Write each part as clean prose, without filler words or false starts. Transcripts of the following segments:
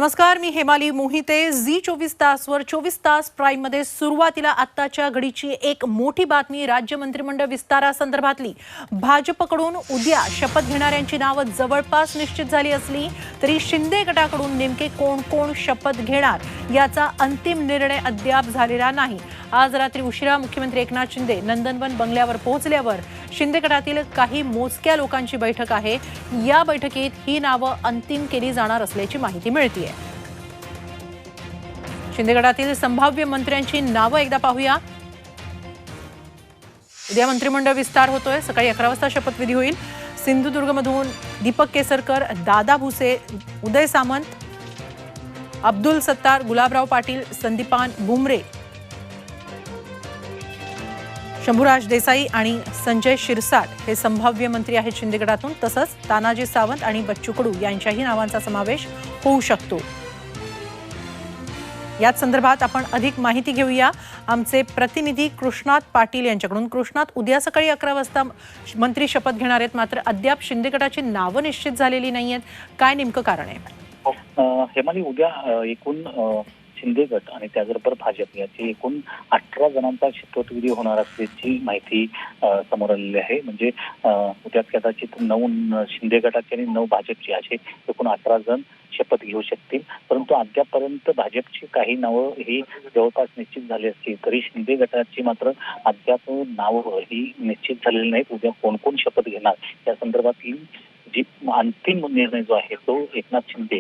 नमस्कार, मी हेमाली मोहिते. झी 24 तासवर 24 तास प्राईम मध्ये सुरुवातीला आत्ताच्या घडीची एक मोठी बातमी राज्य मंत्रिमंडळ विस्तारासंदर्भातली. भाजपकडून उद्या शपथ घेणाऱ्यांची नावं जवळपास निश्चित झाली असली तरी शिंदे गटाकडून नेमके कोण कोण शपथ घेणार याचा अंतिम निर्णय अद्याप झालेला नाही. आज रात्री उशिरा मुख्यमंत्री एकनाथ शिंदे नंदनवन बंगल्यावर पोहोचल्यावर शिंदे गटातील काही मोजक्या लोकांची बैठक आहे. या बैठकीत ही नावं अंतिम केली जाणार असल्याची माहिती मिळते. शिंदे गटातील संभाव्य मंत्र्यांची नावं एकदा पाहूया. उद्या मंत्रिमंडळ विस्तार होतोय. सकाळी 11 वाजता शपथविधी होईल. सिंधुदुर्गमधून दीपक केसरकर, दादा भुसे, उदय सामंत, अब्दुल सत्तार, गुलाबराव पाटील, संदीपान बुमरे, शंभूराज देसाई आणि संजय शिरसाट हे संभाव्य मंत्री आहेत शिंदे गटातून. तसंच तानाजी सावंत आणि बच्चू कडू यांच्याही नावांचा समावेश होऊ शकतो. याच संदर्भात आपण अधिक माहिती घेऊया आमचे प्रतिनिधी कृष्णात पाटील यांच्याकडून. कृष्णात, उद्या सकाळी 11 वाजता मंत्री शपथ घेणार आहेत, मात्र अद्याप शिंदे गटाची नावं निश्चित झालेली नाहीयेत. काय नेमकं कारण आहे? हेमाली, उद्या एकूण शिंदे गट आणि त्याचबरोबर भाजप याची एकूण 18 जणांचा शपथविधी होणार असल्याची माहिती समोर आलेली आहे. म्हणजे उद्या कदाचित 9 शिंदे गटाचे आणि 9 भाजपचे असे एकूण 18 जण शपथ घेऊ शकतील. परंतु अद्यापपर्यंत भाजपची काही नावं ही जवळपास निश्चित झाली असली तरी शिंदे गटाची मात्र अद्याप नावं ही निश्चित झालेली नाहीत. उद्या कोण कोण शपथ घेणार या संदर्भातली जी अंतिम निर्णय जो आहे तो एकनाथ शिंदे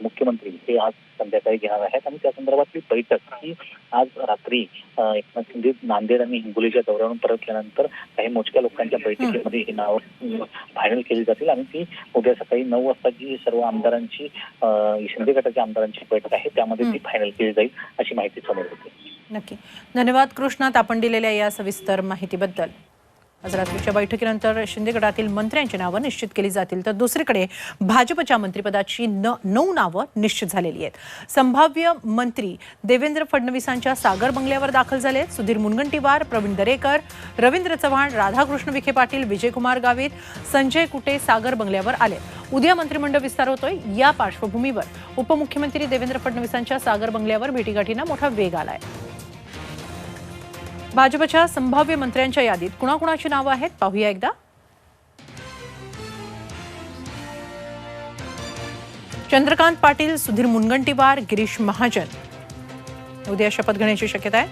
मुख्यमंत्री हे आज संध्याकाळी घेणार आहेत. आणि त्या संदर्भातली बैठक ही आज रात्री एकनाथ शिंदे नांदेड आणि हिंगोलीच्या दौऱ्यावरून परतल्यानंतर काही मोजक्या लोकांच्या बैठकीमध्ये ही नावं फायनल केली जातील आणि ती उद्या सकाळी 9 वाजता जी सर्व आमदारांची शिंदे गटाच्या आमदारांची बैठक आहे त्यामध्ये ती फायनल केली जाईल अशी माहिती समोर येते. नक्की, धन्यवाद कृष्णात आपण दिलेल्या या सविस्तर माहितीबद्दल. आज रात्रीच्या बैठकीनंतर शिंदे गटातील मंत्र्यांची नावं निश्चित केली जातील. तर दुसरीकडे भाजपच्या मंत्रिपदाची 9 नावं निश्चित झालेली आहेत. संभाव्य मंत्री देवेंद्र फडणवीसांच्या सागर बंगल्यावर दाखल झाले. सुधीर मुनगंटीवार, प्रवीण दरेकर, रवींद्र चव्हाण, राधाकृष्ण विखे पाटील, विजयकुमार गावित, संजय कुटे सागर बंगल्यावर आले. उद्या मंत्रिमंडळ विस्तार होतोय. या पार्श्वभूमीवर उपमुख्यमंत्री देवेंद्र फडणवीसांच्या सागर बंगल्यावर भेटीगाठींना मोठा वेग आलाय. भाजपच्या संभाव्य मंत्र्यांच्या यादीत कुणाकुणाची नावं आहेत पाहूया एकदा. चंद्रकांत पाटील, सुधीर मुनगंटीवार, गिरीश महाजन उद्या शपथ घेण्याची शक्यता आहे.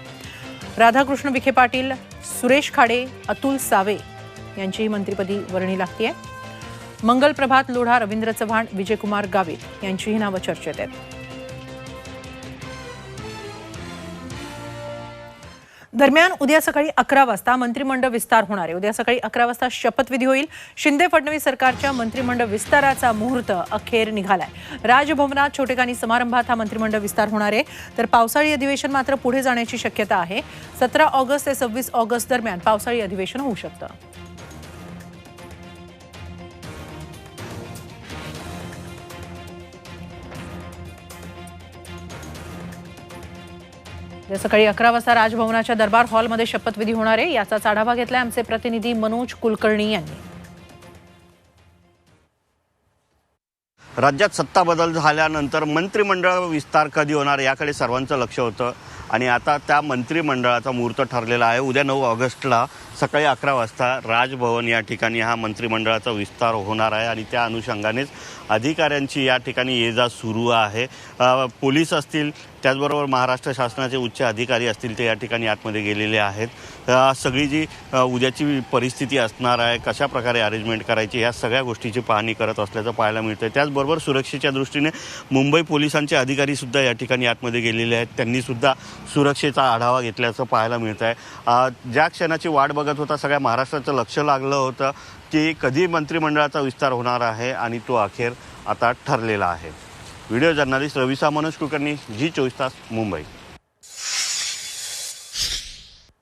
राधाकृष्ण विखे पाटील, सुरेश खाडे, अतुल सावे यांचीही मंत्रिपदी वर्णी लागतेय. मंगल प्रभात लोढा, रवींद्र चव्हाण, विजयकुमार गावित यांचीही नावं चर्चेत आहेत. दरम्यान उद्या सकाळी 11 वाजता मंत्रिमंडळ विस्तार होणार आहे. उद्या सकाळी 11 वाजता शपथविधी होईल. शिंदे फडणवीस सरकारच्या मंत्रिमंडळ विस्ताराचा मुहूर्त अखेर निघालाय. राजभवनात छोटेखानी समारंभात हा मंत्रिमंडळ विस्तार होणार आहे. तर पावसाळी अधिवेशन मात्र पुढे जाण्याची शक्यता आहे. 17 ऑगस्ट ते 26 ऑगस्ट दरम्यान पावसाळी अधिवेशन होऊ शकतं. सकाळी 11 वाजता राजभवनाच्या दरबार हॉलमध्ये शपथविधी होणार आहे. याचाच आढावा घेतलाय आमचे प्रतिनिधी मनोज कुलकर्णी यांनी. राज्यात सत्ता बदल झाल्यानंतर मंत्रिमंडळ विस्तार कधी होणार याकडे सर्वांचं लक्ष होतं आणि आता त्या मंत्रिमंडळाचा मुहूर्त ठरलेला आहे. उद्या 9 ऑगस्टला सकाळी 11 वाजता राजभवन या ठिकाणी हा मंत्रिमंडळाचा विस्तार होणार आहे आणि त्या अनुषंगानेच अधिकाऱ्यांची या ठिकाणी ये-जा सुरू आहे. पोलीस असतील, त्याचबरोबर महाराष्ट्र शासनाचे उच्च अधिकारी असतील ते या ठिकाणी आतमध्ये गेलेले आहेत. सगळी जी उद्याची परिस्थिती असणार आहे, कशा प्रकारे अरेंजमेंट करायची ह्या सगळ्या गोष्टीची पाहणी करत असल्याचं पाहायला मिळतं. त्याचबरोबर सुरक्षेच्या दृष्टीने मुंबई पोलिसांचे अधिकारीसुद्धा या ठिकाणी आतमध्ये गेलेले आहेत. त्यांनीसुद्धा सुरक्षेचा आढावा घेतल्याचं पाहायला मिळतं आहे. ज्या क्षणाची वाट बघत होता सगळ्या महाराष्ट्राचं लक्ष लागलं होतं की कधी मंत्रिमंडळाचा विस्तार होणार आहे आणि तो अखेर आता ठरलेला आहे. Video journalist Ravisa Manoj Kulkarni, Zee 24 तास, मुंबई.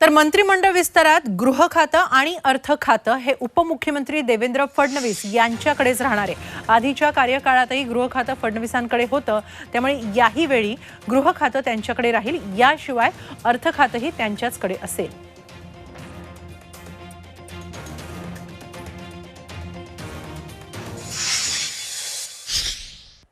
तर मंत्रिमंडळ विस्तारात गृह खातं आणि अर्थ खातं हे उपमुख्यमंत्री देवेंद्र फडणवीस यांच्याकडेच राहणार आहे. आधीच्या कार्यकाळातही गृह खातं फडणवीसांकडे होतं, त्यामुळे याही वेळी गृह खातं त्यांच्याकडे राहील. याशिवाय अर्थ खातंही त्यांच्याचकडे असेल.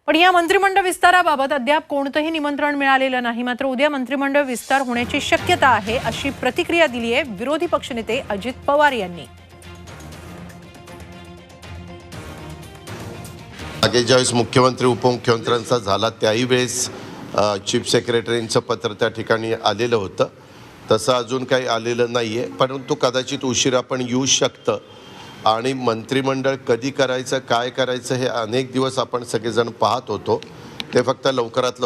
पण या मंत्रिमंडळ विस्ताराबाबत अद्याप कोणतंही निमंत्रण मिळालेलं नाही. मात्र उद्या मंत्रिमंडळ विस्तार होण्याची शक्यता आहे अशी प्रतिक्रिया दिली आहे विरोधी पक्षनेते अजित पवार यांनी. मागे ज्यावेळेस मुख्यमंत्री उपमुख्यमंत्र्यांचा झाला त्याही वेळेस चीफ सेक्रेटरींचं पत्र त्या ठिकाणी आलेलं होतं. तसं अजून काही आलेलं नाही आहे, परंतु कदाचित उशिरा पण येऊ शकतं. आणि मंत्रिमंडळ कधी करायचं काय करायचं हे अनेक दिवस आपण सगळेजण पाहत होतो. ते फक्त लवकरात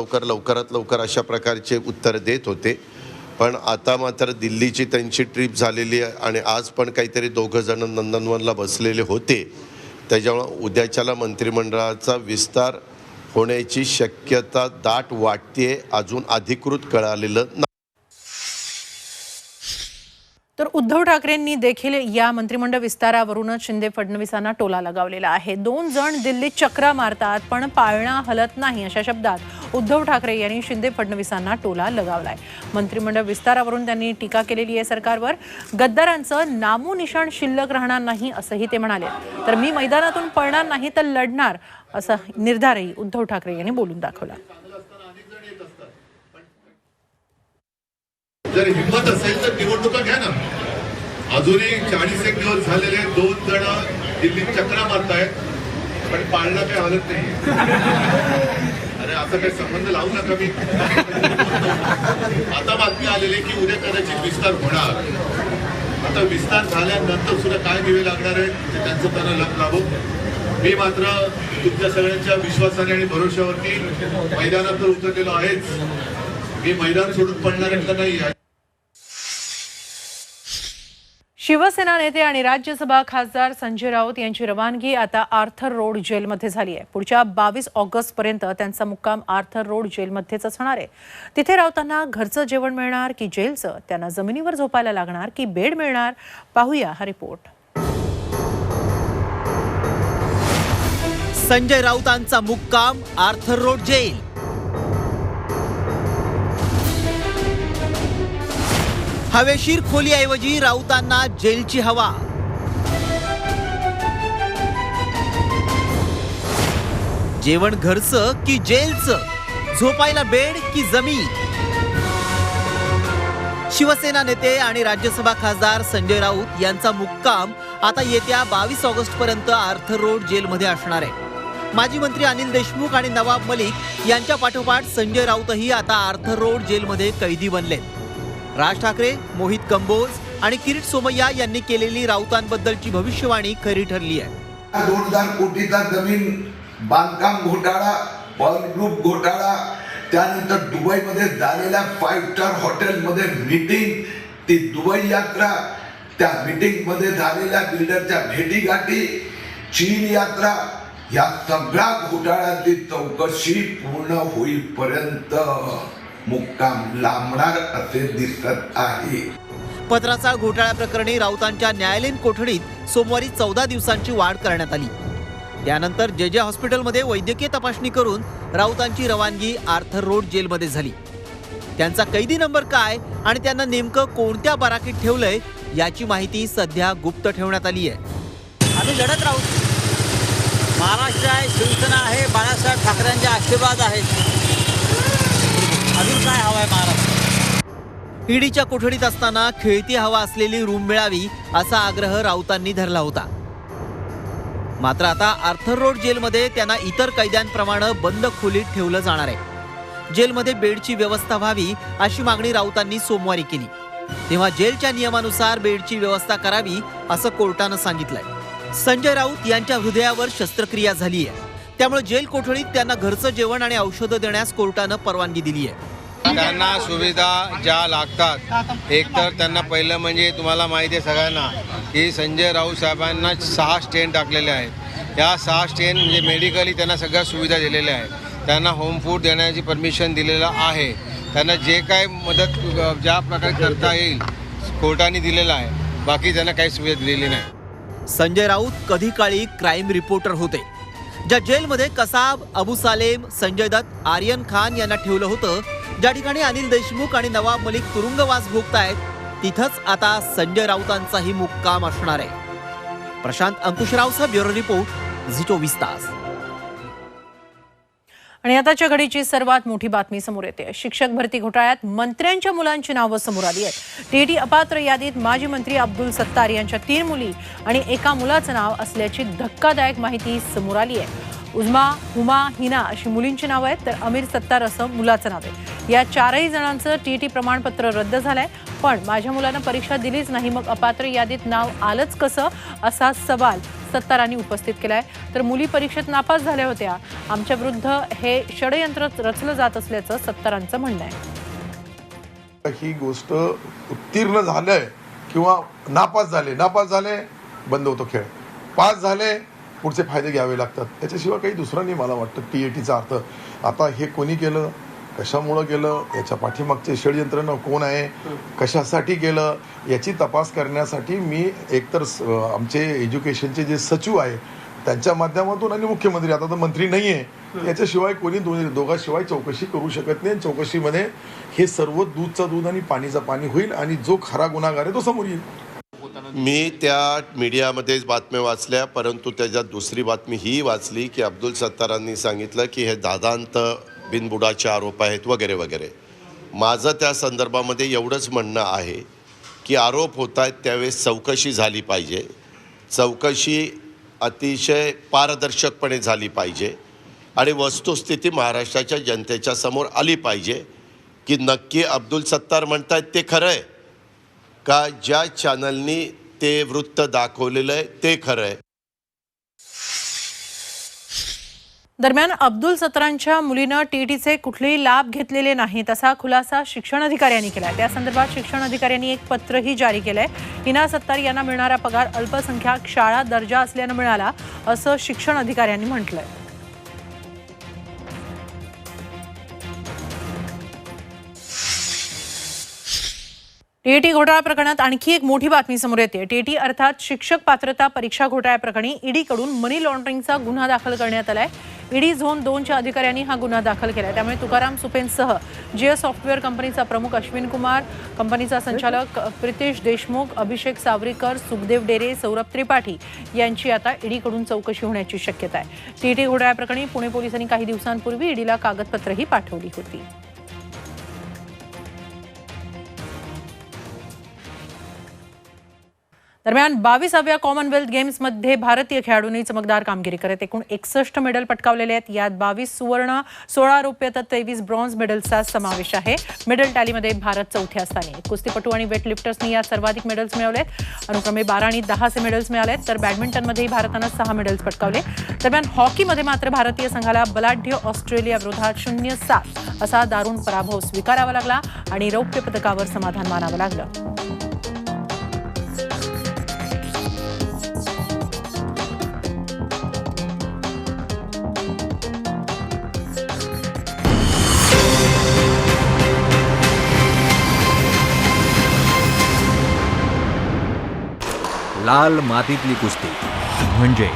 लवकर अशा प्रकारचे उत्तर देत होते. पण आता मात्र दिल्लीची त्यांची ट्रिप झालेली आहे आणि आज पण काहीतरी 2 जण नंदनवनला बसलेले होते. त्याच्यामुळं उद्याच्याला मंत्रिमंडळाचा विस्तार होण्याची शक्यता दाट वाटते. अजून अधिकृत कळालेलं नाही. तर उद्धव ठाकरेंनी देखील या मंत्रिमंडळ विस्तारावरूनच शिंदे फडणवीसांना टोला लगावलेला आहे. 2 जण दिल्लीत चक्रा मारतात पण पाळणा हलत नाही अशा शब्दात उद्धव ठाकरे यांनी शिंदे फडणवीसांना टोला लगावलाय. मंत्रिमंडळ विस्तारावरून त्यांनी टीका केलेली आहे सरकारवर. गद्दारांचं नामोनिशाण शिल्लक राहणार नाही असंही ते म्हणाले. तर मी मैदानातून पळणार नाही तर लढणार असा निर्धारही उद्धव ठाकरे यांनी बोलून दाखवला. जर हिंमत असेल तर निवडणुका घ्या ना. अजूनही 40 दिवस झालेले 2 जण दिल्लीत चक्रा मारतायत पण पाळणा काही हलत नाही. अरे असं काही संबंध लावू नका. मी आता बातमी आलेली की उद्या कदाचित विस्तार होणार. आता विस्तार झाल्यानंतर सुद्धा काय दिवे लागणार आहे ते त्यांचं त्यांना लग लावू. मी मात्र तुमच्या सगळ्यांच्या विश्वासाने आणि भरोश्यावरती मैदानात उतरलेलो आहेच. मी मैदान सोडून पडणाऱ्यांना नाही. शिवसेना नेते आणि राज्यसभा खासदार संजय राऊत यांची रवानगी आता आर्थर रोड जेलमध्ये झाली आहे. पुढच्या 22 ऑगस्टपर्यंत त्यांचा मुक्काम आर्थर रोड जेलमध्येच असणार आहे. तिथे राऊतांना घरचं जेवण मिळणार की जेलचं? त्यांना जमिनीवर झोपायला लागणार की बेड मिळणार? पाहूया हा रिपोर्ट. संजय राऊतांचा मुक्काम आर्थर रोड जेल. हवेशीर खोलीऐवजी राऊतांना जेलची हवा. जेवण घरचं की जेलचं? झोपायला बेड की जमीन? शिवसेना नेते आणि राज्यसभा खासदार संजय राऊत यांचा मुक्काम आता येत्या 22 ऑगस्ट पर्यंत आर्थर रोड जेलमध्ये असणार आहे. माजी मंत्री अनिल देशमुख आणि नवाब मलिक यांच्या पाठोपाठ संजय राऊतही आता आर्थर रोड जेलमध्ये कैदी बनलेत. राज ठाकरे, मोहित कंबोज आणि किरीट सोमय्या यांनी केलेली राऊतांबद्दलची भविष्यवाणी खरी ठरली आहे. 2000 कोटीचा जमीन बांधकाम घोटाळा, पॉल ग्रुप घोटाळा, त्यानंतर दुबईमध्ये झालेल्या 5 स्टार हॉटेलमध्ये मीटिंग, ती दुबई यात्रा, त्या मीटिंग मध्ये झालेल्या बिल्डरच्या भेटीगाठी, चीन यात्रा, या सगळ्या घोटाळ्याची चौकशी पूर्ण होईपर्यंत मुक्काम लांबणार असे दिसत आहे. पत्राचा घोटाळा प्रकरणी राऊतांच्या न्यायालयीन कोठडीत सोमवारी 14 दिवसांची वाढ करण्यात आली. त्यानंतर जे हॉस्पिटलमध्ये वैद्यकीय तपासणी करून राऊतांची रवानगी आर्थर रोड जेलमध्ये झाली. त्यांचा कैदी नंबर काय आणि त्यांना नेमकं कोणत्या बराकीत ठेवलंय याची माहिती सध्या गुप्त ठेवण्यात आली आहे. आम्ही लढत राहू. महाराष्ट्र आहे, शिवसेना आहे, बाळासाहेब ठाकरेंचे आशीर्वाद आहेत. अजून काय हवं आहे महाराष्ट्र? ईडीच्या कोठडीत असताना खेळती हवा असलेली रूम मिळावी असा आग्रह राऊतांनी धरला होता. मात्र आता आर्थर रोड जेलमध्ये त्यांना इतर कैद्यांप्रमाणे बंद खोलीत ठेवलं जाणार आहे. जेलमध्ये बेडची व्यवस्था व्हावी अशी मागणी राऊतांनी सोमवारी केली. तेव्हा जेलच्या नियमानुसार बेडची व्यवस्था करावी असं कोर्टानं सांगितलंय. संजय राऊत यांच्या हृदयावर शस्त्रक्रिया झाली आहे. त्यामुळे जेल कोठडीत त्यांना घरचं जेवण आणि औषधं देण्यास कोर्टानं परवानगी दिली आहे. त्यांना सुविधा ज्या लागतात, एक तर त्यांना पहिलं म्हणजे तुम्हाला माहिती आहे सगळ्यांना की संजय राऊत साहेबांना 6 स्टेन टाकलेले आहेत. या 6 स्टेन म्हणजे मेडिकली त्यांना सगळ्या सुविधा दिलेल्या आहेत. त्यांना होम फूड देण्याची परमिशन दिलेलं आहे. त्यांना जे काय मदत ज्या प्रकारे करता येईल कोर्टाने दिलेलं आहे. बाकी त्यांना काही सुविधा दिलेली नाही. संजय राऊत कधी काळी क्राईम रिपोर्टर होते. ज्या जेलमध्ये कसाब, अबू सालेम, संजय दत्त, आर्यन खान यांना ठेवलं होतं, ज्या ठिकाणी अनिल देशमुख आणि नवाब मलिक तुरुंगवास भोगतायत, तिथंच आता संजय राऊतांचाही मुक्काम असणार आहे. प्रशांत अंकुशरावचा ब्युरो रिपोर्ट, झी 24 तास. आणि आताच्या घडीची सर्वात मोठी बातमी समोर येते. शिक्षक भरती घोटाळ्यात मंत्र्यांच्या मुलांची नावं समोर आली आहेत. टीईटी अपात्र यादीत माजी मंत्री अब्दुल सत्तार यांच्या 3 मुली आणि एका मुलाचं नाव असल्याची धक्कादायक माहिती समोर आली आहे. उजमा, हुमा, हिना अशी मुलींची नावं आहेत, तर अमीर सत्तार असं मुलाचं नाव आहे. या 4ही जणांचं टीईटी प्रमाणपत्र रद्द झालंय. पण माझ्या मुलानं परीक्षा दिलीच नाही, मग अपात्र यादीत नाव आलंच कसं, असा सवाल सत्तारांनी उपस्थित केलाय. तर मुली परीक्षेत नापास झाल्या होत्या, आमच्या विरुद्ध हे षडयंत्र रचलं जात असल्याचं सत्तारांचं म्हणणं आहे. ही गोष्ट उत्तीर्ण झालंय किंवा नापास झाले बंद होतो खेळ, पास झाले पुढचे फायदे घ्यावे लागतात. त्याच्याशिवाय काही दुसरं नाही मला वाटतं टीएटीचा अर्थ. आता हे कोणी केलं, कशामुळं केलं, याच्या पाठीमागचे षडयंत्र कोण आहे, कशासाठी केलं, याची तपास करण्यासाठी मी एकतर आमचे एज्युकेशनचे जे सचिव आहे त्यांच्या माध्यमातून आणि मुख्यमंत्री, आता तर मंत्री नाही आहे, याच्याशिवाय कोणी दोघांशिवाय चौकशी करू शकत नाही. चौकशीमध्ये हे सर्व दूधचं दूध आणि पाणीचं पाणी होईल आणि जो खरा गुन्हेगार आहे तो समोर येईल. मी त्या मीडियामध्येच बातम्या वाचल्या, परंतु त्याच्यात दुसरी बातमी ही वाचली की अब्दुल सत्तारांनी सांगितलं की हे दादांत बिनबुडाचे आरोप आहेत वगैरे वगैरे. माझं त्या संदर्भामध्ये एवढंच म्हणणं आहे की आरोप होत आहेत त्यावेळेस चौकशी झाली पाहिजे. चौकशी अतिशय पारदर्शकपणे झाली पाहिजे आणि वस्तुस्थिती महाराष्ट्राच्या जनतेच्या समोर आली पाहिजे की नक्की अब्दुल सत्तार म्हणतायत ते खरं आहे का, ज्या चॅनलनी ते वृत्त दाखवलेलं आहे ते खरं आहे. दरम्यान अब्दुल सत्तारांच्या मुलीनं टीईटीचे कुठलेही लाभ घेतलेले नाहीत असा खुलासा शिक्षण अधिकाऱ्यांनी केला. त्या संदर्भात शिक्षण अधिकाऱ्यांनी एक पत्रही जारी केलंय. हिना सत्तार यांना मिळणारा पगार अल्पसंख्याक शाळा दर्जा असल्यानं मिळाला असं शिक्षण अधिकाऱ्यांनी म्हटलंय. टीईटी घोटाळा प्रकरणात आणखी एक मोठी बातमी समोर येते. टीईटी अर्थात शिक्षक पात्रता परीक्षा घोटाळ्याप्रकरणी ईडीकडून मनी लॉन्ड्रिंगचा गुन्हा दाखल करण्यात आलाय. ईडी झोन 2च्या अधिकाऱ्यांनी हा गुन्हा दाखल केलाय. त्यामुळे तुकाराम सुपेंसह जीएस सॉफ्टवेअर कंपनीचा प्रमुख अश्विन कुमार, कंपनीचा संचालक प्रितेश देशमुख, अभिषेक सावरीकर, सुखदेव डेरे, सौरभ त्रिपाठी यांची आता ईडीकडून चौकशी होण्याची शक्यता आहे. टीईटी घोटाळ्याप्रकरणी पुणे पोलिसांनी काही दिवसांपूर्वी ईडीला कागदपत्रही पाठवली होती. दरम्यान 22व्या कॉमनवेल्थ गेम्समध्ये भारतीय खेळाडूंनी चमकदार कामगिरी करत एकूण 61 मेडल पटकावलेले आहेत. यात 22 सुवर्ण, 16 रौप्य तर 23 ब्रॉन्झ मेडल्सचा समावेश आहे. मेडल टॅलीमध्ये भारत 4थ्या स्थानी आहे. कुस्तीपटू आणि वेटलिफ्टर्सनी यात सर्वाधिक मेडल्स मिळवलेत. अनुक्रमे 12 आणि 10 मेडल्स मिळालेत. तर बॅडमिंटनमध्येही भारतानं 6 मेडल्स पटकावले. दरम्यान हॉकीमध्ये मात्र भारतीय संघाला बलाढ्य ऑस्ट्रेलिया विरोधात 0-7 असा दारुण पराभव स्वीकारावा लागला आणि रौप्य पदकावर समाधान मानावं लागलं. लाल मातीतली कुस्ती म्हणजे